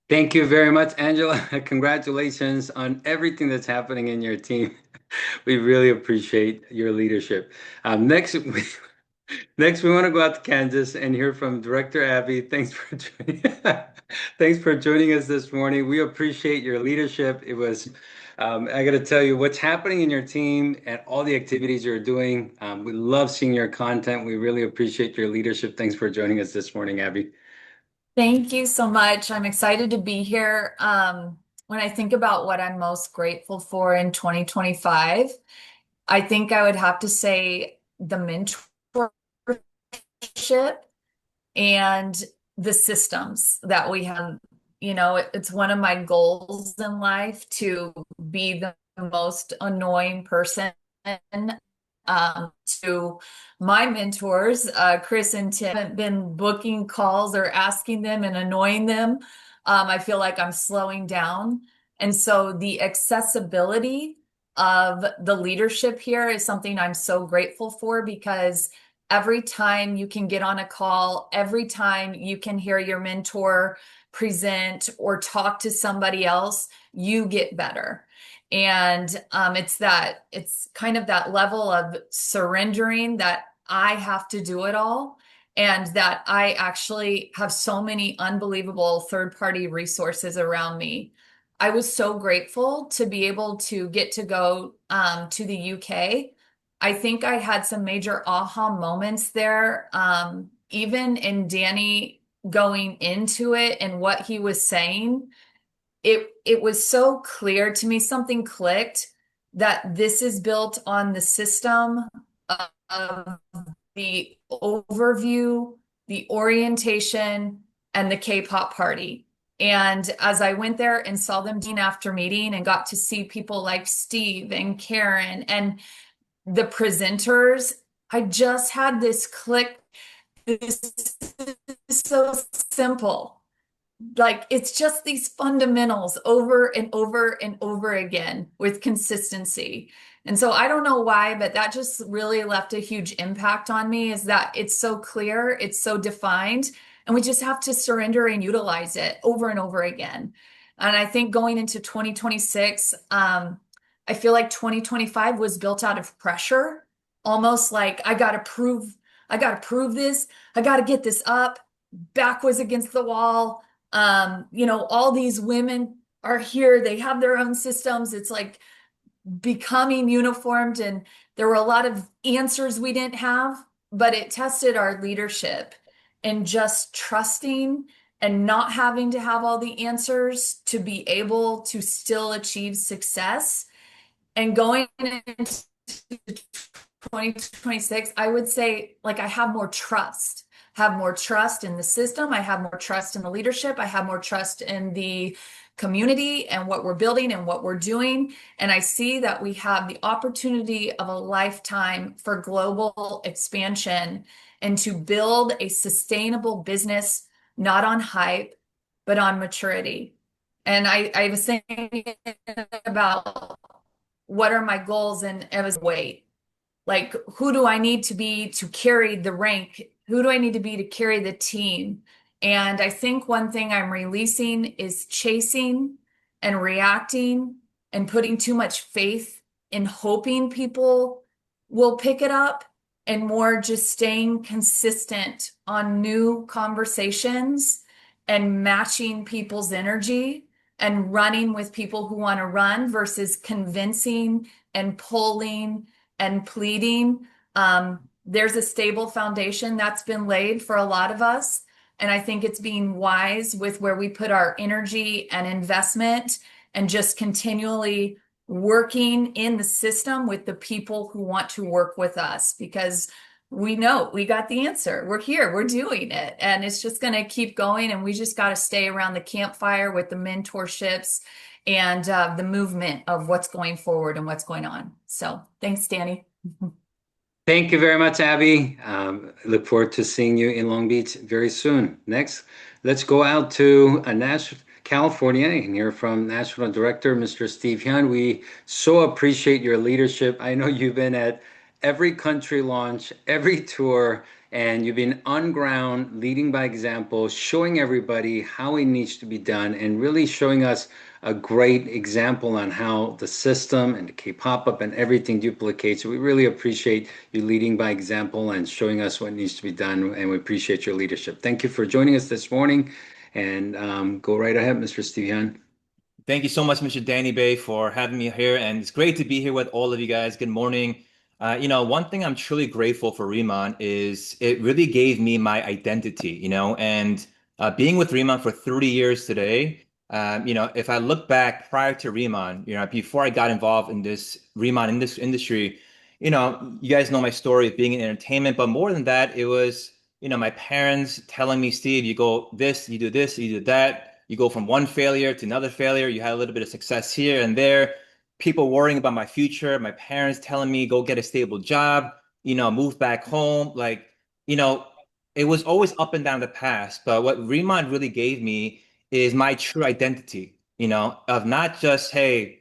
Thank you very much, Angela. Congratulations on everything that's happening in your team. We really appreciate your leadership. Next, next, we want to go out to Kansas and hear from Director Abby. Thanks for joining. Thanks for joining us this morning. We appreciate your leadership. I got to tell you what's happening in your team and all the activities you're doing. We love seeing your content. We really appreciate your leadership. Thanks for joining us this morning, Abby. Thank you so much. I'm excited to be here. When I think about what I'm most grateful for in 2025, I think I would have to say the mentorship and the systems that we have. It's one of my goals in life to be the most annoying person to my mentors, Chris and Tim. I haven't been booking calls or asking them and annoying them. I feel like I'm slowing down. And so the accessibility of the leadership here is something I'm so grateful for because every time you can get on a call, every time you can hear your mentor present or talk to somebody else, you get better. And it's kind of that level of surrendering that I have to do it all, and that I actually have so many unbelievable third-party resources around me. I was so grateful to be able to get to go to the UK. I think I had some major aha moments there. Even in Danny going into it and what he was saying, it was so clear to me, something clicked, that this is built on the system of the overview, the orientation, and the K-pop party. And as I went there and saw them meeting after meeting and got to see people like Steve and Karen and the presenters, I just had this click. This is so simple. Like, it's just these fundamentals over and over and over again with consistency. And so I don't know why, but that just really left a huge impact on me, is that it's so clear, it's so defined, and we just have to surrender and utilize it over and over again. And I think going into 2026, I feel like 2025 was built out of pressure, almost like I got to prove this, I got to get this up, back was against the wall. All these women are here, they have their own systems. It's like becoming uniformed, and there were a lot of answers we didn't have, but it tested our leadership and just trusting and not having to have all the answers to be able to still achieve success. And going into 2026, I would say, like, I have more trust in the system. I have more trust in the leadership. I have more trust in the community and what we're building and what we're doing. And I see that we have the opportunity of a lifetime for global expansion and to build a sustainable business, not on hype, but on maturity. And I was thinking about what are my goals, and it was wait. Like, who do I need to be to carry the rank? Who do I need to be to carry the team? And I think one thing I'm releasing is chasing and reacting and putting too much faith in hoping people will pick it up, and more just staying consistent on new conversations and matching people's energy and running with people who want to run versus convincing and pulling and pleading. There's a stable foundation that's been laid for a lot of us. And I think it's being wise with where we put our energy and investment, and just continually working in the system with the people who want to work with us, because we know we got the answer. We're here, we're doing it. And it's just going to keep going. And we just got to stay around the campfire with the mentorships and the movement of what's going forward and what's going on. So thanks, Danny. Thank you very much, Abby. Look forward to seeing you in Long Beach very soon. Next, let's go out to California and hear from National Director, Mr. Steve Hyun. We so appreciate your leadership. I know you've been at every country launch, every tour, and you've been on ground, leading by example, showing everybody how it needs to be done, and really showing us a great example on how the system and the K-pop-up and everything duplicates. So we really appreciate you leading by example and showing us what needs to be done, and we appreciate your leadership. Thank you for joining us this morning, and go right ahead, Mr. Steve Hyun. Thank you so much, Mr. Danny Bay, for having me here, and it's great to be here with all of you guys. Good morning. One thing I'm truly grateful for Riman is it really gave me my identity, and being with Riman for 30 years today, if I look back prior to Riman, before I got involved in this Riman in this industry, you guys know my story of being in entertainment, but more than that, it was, my parents telling me, Steve, you go this, you do that. You go from one failure to another failure. You had a little bit of success here and there. People worrying about my future. My parents telling me, go get a stable job, move back home. It was always up and down the past. But what Remont really gave me is my true identity, of not just, hey,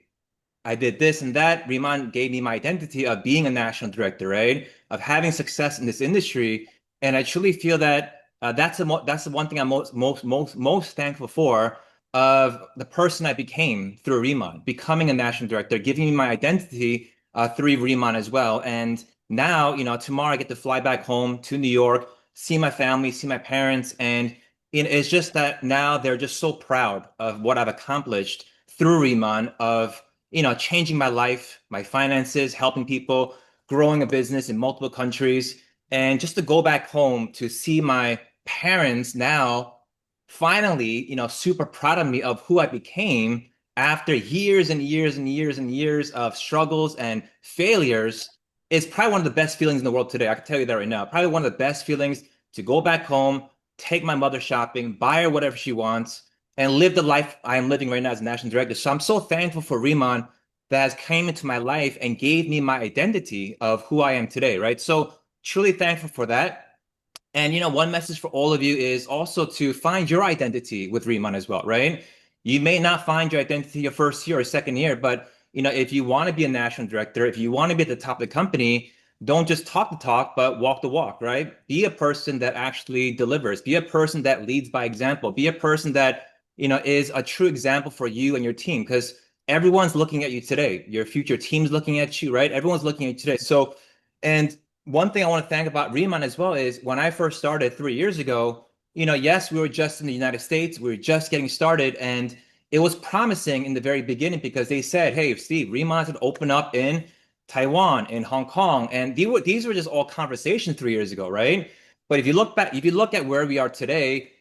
I did this and that. Riman gave me my identity of being a national director, right? Of having success in this industry. And I truly feel that that's the one thing I'm most thankful for of the person I became through Riman, becoming a national director, giving me my identity through Riman as well. And now, tomorrow I get to fly back home to New York, see my family, see my parents, and it's just that now they're just so proud of what I've accomplished through Riman of changing my life, my finances, helping people, growing a business in multiple countries, and just to go back home to see my parents now finally, super proud of me of who I became after years and years and years and years of struggles and failures is probably one of the best feelings in the world today. I can tell you that right now. Probably one of the best feelings to go back home, take my mother shopping, buy her whatever she wants, and live the life I am living right now as a national director. So I'm so thankful for Riman that has came into my life and gave me my identity of who I am today, right? So truly thankful for that. And one message for all of you is also to find your identity with Riman as well, right? You may not find your identity your first year or second year, but if you want to be a national director, if you want to be at the top of the company, don't just talk the talk, but walk the walk, right? Be a person that actually delivers. Be a person that leads by example. Be a person that, is a true example for you and your team, because everyone's looking at you today. Your future team's looking at you, right? Everyone's looking at you today. So, and one thing I want to thank about Riman as well is when I first started 3 years ago, yes, we were just in the United States, we were just getting started, and it was promising in the very beginning because they said, "Hey, Steve, Riman's would open up in Taiwan, in Hong Kong," and these were just all conversations 3 years ago, right? But if you look back, if you look at where we are today,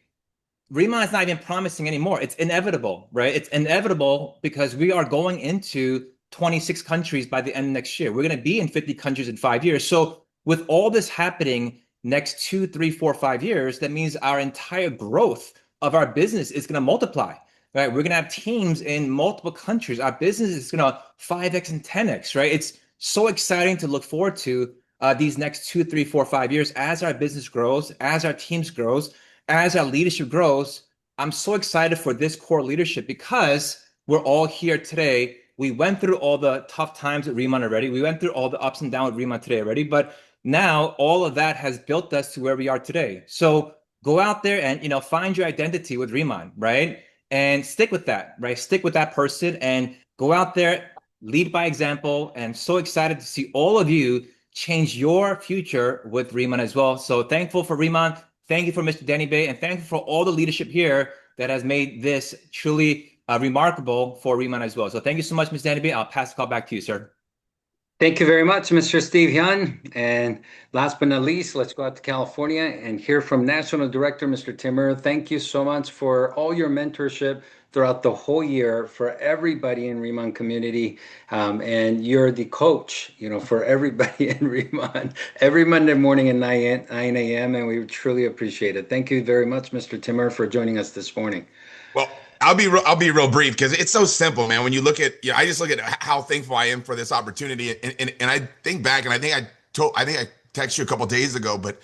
Rima is not even promising anymore. It's inevitable, right? It's inevitable because we are going into 26 countries by the end of next year. We're going to be in 50 countries in 5 years. So with all this happening next 2, 3, 4, 5 years, that means our entire growth of our business is going to multiply, right? We're going to have teams in multiple countries. Our business is going to 5x and 10x, right? It's so exciting to look forward to these next 2, 3, 4, 5 years as our business grows, as our teams grows, as our leadership grows. I'm so excited for this core leadership because we're all here today. We went through all the tough times with Riman already. We went through all the ups and downs with Riman today already. But now all of that has built us to where we are today. So go out there and find your identity with Riman, right? And stick with that, right? Stick with that person and go out there, lead by example. And so excited to see all of you change your future with Riman as well. So thankful for Riman. Thank you for Mr. Danny Bay, and thank you for all the leadership here that has made this truly remarkable for Riman as well. So thank you so much, Mr. Danny Bay. I'll pass the call back to you, sir. Thank you very much, Mr. Steve Hyun. And last but not least, let's go out to California and hear from National Director, Mr. Timur. Thank you so much for all your mentorship throughout the whole year for everybody in Riman community. And you're the coach, for everybody in Riman every Monday morning at 9 a.m. And we truly appreciate it. Thank you very much, Mr. Timur, for joining us this morning. Well, I'll be real brief because it's so simple, man. When you look at, I just look at how thankful I am for this opportunity, and I think back, and I think I texted you a couple days ago, but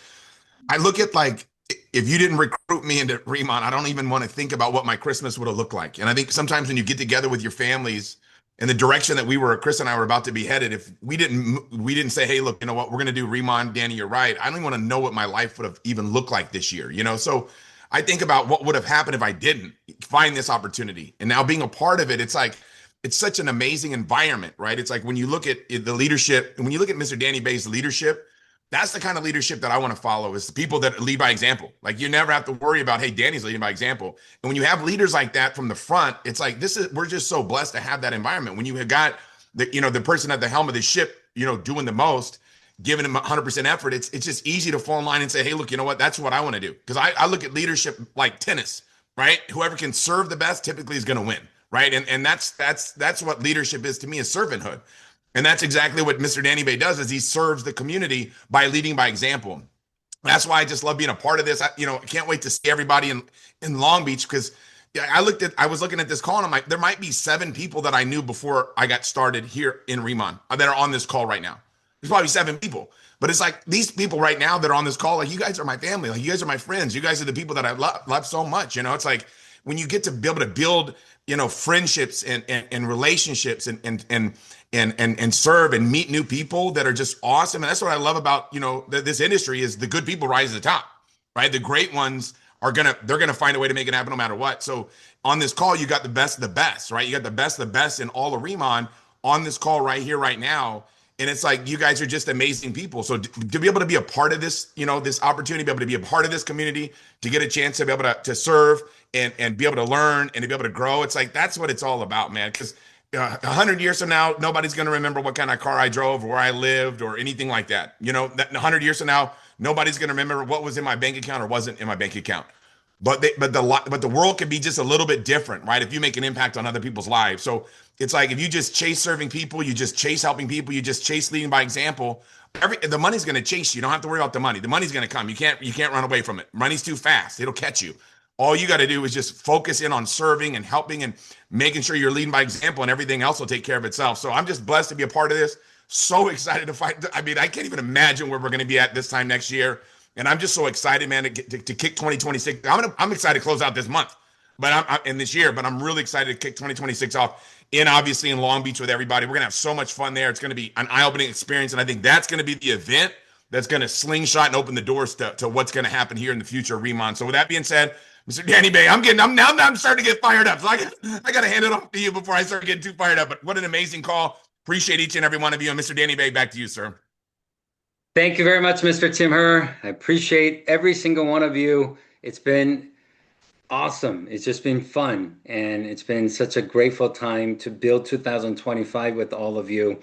I look at like if you didn't recruit me into Remont, I don't even want to think about what my Christmas would have looked like. And I think sometimes when you get together with your families and the direction that Chris and I were about to be headed, if we didn't say, hey, look, you know what, we're going to do Remont, Danny, you're right. I don't even want to know what my life would have even looked like this year, So I think about what would have happened if I didn't find this opportunity. And now being a part of it, it's like, it's such an amazing environment, right? It's like when you look at the leadership, and when you look at Mr. Danny Bay's leadership, that's the kind of leadership that I want to follow, is the people that lead by example. Like you never have to worry about, hey, Danny's leading by example. And when you have leaders like that from the front, it's like, we're just so blessed to have that environment. When you have got the person at the helm of the ship, doing the most, giving them 100% effort, it's just easy to fall in line and say, hey, look, you know what? That's what I want to do. Because I look at leadership like tennis, right? Whoever can serve the best typically is going to win, right? And that's what leadership is to me, is servanthood. And that's exactly what Mr. Danny Bay does, is he serves the community by leading by example. That's why I just love being a part of this. I can't wait to see everybody in Long Beach, because I was looking at this call and I'm like, there might be 7 people that I knew before I got started here in Riman that are on this call right now. There's probably 7 people, but it's like these people right now that are on this call, like, you guys are my family. Like, you guys are my friends. You guys are the people that I love so much. It's like when you get to be able to build, friendships and relationships and serve and meet new people that are just awesome. And that's what I love about, this industry is the good people rise to the top, right? The great ones they're gonna find a way to make it happen no matter what. So on this call, you got the best of the best, right? You got the best in all of Remon on this call right here, right now. And it's like, you guys are just amazing people. So to be able to be a part of this, this opportunity, be able to be a part of this community, to get a chance to be able to serve and be able to learn and to be able to grow. It's like, that's what it's all about, man. Because 100 years from now, nobody's going to remember what kind of car I drove or where I lived or anything like that. That 100 years from now, nobody's going to remember what was in my bank account or wasn't in my bank account. But the world can be just a little bit different, right? If you make an impact on other people's lives. So it's like, if you just chase serving people, you just chase helping people, you just chase leading by example, the money's going to chase you. You don't have to worry about the money. The money's going to come. You can't run away from it. Money's too fast. It'll catch you. All you got to do is just focus in on serving and helping and making sure you're leading by example, and everything else will take care of itself. So I'm just blessed to be a part of this. So excited to fight. I mean, I can't even imagine where we're going to be at this time next year. And I'm just so excited, man, to kick 2026. I'm excited to close out this month, in this year, but I'm really excited to kick 2026 off obviously in Long Beach with everybody. We're gonna have so much fun there. It's gonna be an eye-opening experience, and I think that's gonna be the event that's gonna slingshot and open the doors to what's gonna happen here in the future of Remon. So with that being said, Mr. Danny Bay, I'm starting to get fired up. So I gotta hand it off to you before I start getting too fired up. But what an amazing call. Appreciate each and every one of you. And Mr. Danny Bay, back to you, sir. Thank you very much, Mr. Timher. I appreciate every single one of you. It's been awesome. It's just been fun. And it's been such a grateful time to build 2025 with all of you.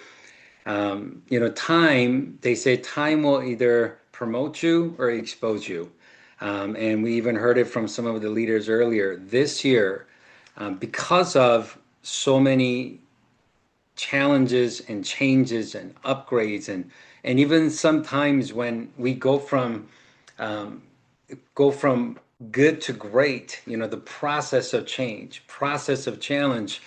They say time will either promote you or expose you. And we even heard it from some of the leaders earlier. This year, because of so many challenges and changes and upgrades and even sometimes when we go from good to great, the process of change, process of challenge,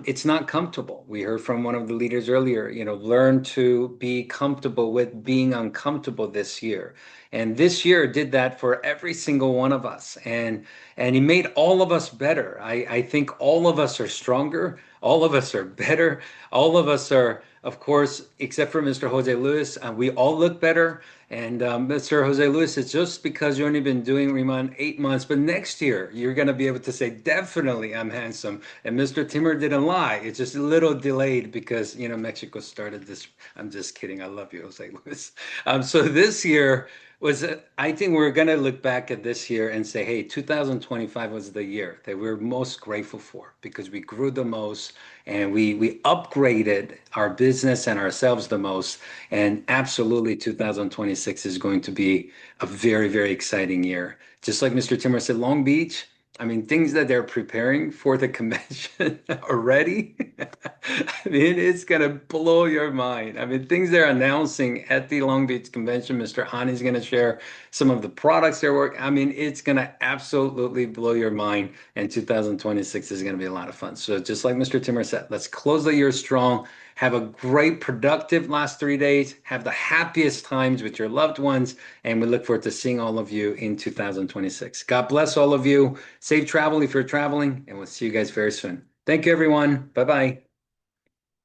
it's not comfortable. We heard from one of the leaders earlier, learn to be comfortable with being uncomfortable this year. And this year did that for every single one of us. And he made all of us better. I think all of us are stronger. All of us are better. All of us are, of course, except for Mr. Jose Luis, we all look better. And Mr. Jose Luis, it's just because you've only been doing Riman 8 months, but next year you're going to be able to say, definitely I'm handsome. And Mr. Timmer didn't lie. It's just a little delayed because, Mexico started this. I'm just kidding. I love you, Jose Luis. So this year I think we're going to look back at this year and say, hey, 2025 was the year that we're most grateful for because we grew the most and we upgraded our business and ourselves the most. And absolutely 2026 is going to be a very, very exciting year. Just like Mr. Timmer said, Long Beach, I mean, things that they're preparing for the convention already, I mean, it's going to blow your mind. I mean, things they're announcing at the Long Beach convention, Mr. Hani's going to share some of the products they're working. I mean, it's going to absolutely blow your mind. And 2026 is going to be a lot of fun. So just like Mr. Timmer said, let's close the year strong. Have a great, productive last 3 days. Have the happiest times with your loved ones. And we look forward to seeing all of you in 2026. God bless all of you. Safe travel if you're traveling. And we'll see you guys very soon. Thank you, everyone. Bye-bye.